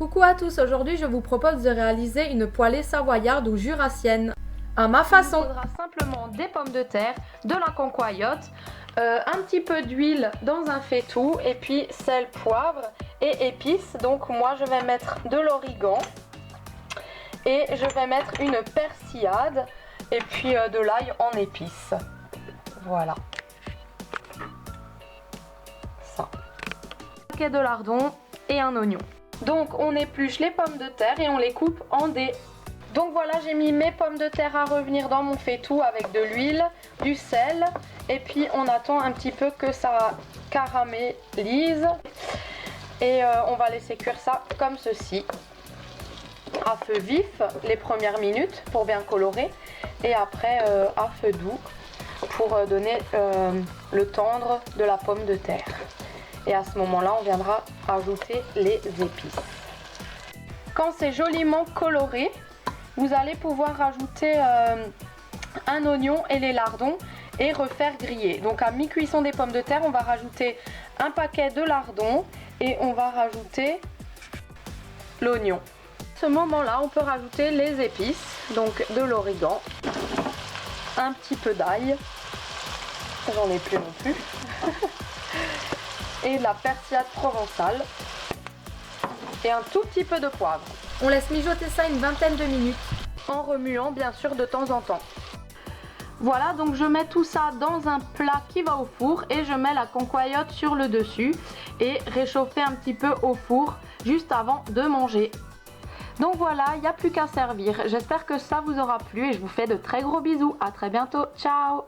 Coucou à tous, aujourd'hui je vous propose de réaliser une poêlée savoyarde ou jurassienne à ma façon. Il faudra simplement des pommes de terre, de la concoyote, un petit peu d'huile dans un faitout et puis sel, poivre et épices. Donc moi je vais mettre de l'origan et je vais mettre une persillade et puis de l'ail en épices. Voilà. Ça. Un paquet de lardons et un oignon. Donc on épluche les pommes de terre et on les coupe en dés. Donc voilà, j'ai mis mes pommes de terre à revenir dans mon faitout avec de l'huile, du sel et puis on attend un petit peu que ça caramélise et on va laisser cuire ça comme ceci à feu vif les premières minutes pour bien colorer et après à feu doux pour donner le tendre de la pomme de terre. Et à ce moment-là, on viendra ajouter les épices. Quand c'est joliment coloré, vous allez pouvoir rajouter un oignon et les lardons et refaire griller. Donc à mi-cuisson des pommes de terre, on va rajouter un paquet de lardons et on va rajouter l'oignon. À ce moment-là, on peut rajouter les épices, donc de l'origan, un petit peu d'ail, j'en ai plus non plus. Et de la persillade provençale et un tout petit peu de poivre. On laisse mijoter ça une vingtaine de minutes en remuant bien sûr de temps en temps. Voilà, donc je mets tout ça dans un plat qui va au four et je mets la concoyote sur le dessus et réchauffer un petit peu au four juste avant de manger. Donc voilà, il n'y a plus qu'à servir. J'espère que ça vous aura plu et je vous fais de très gros bisous. À très bientôt, ciao!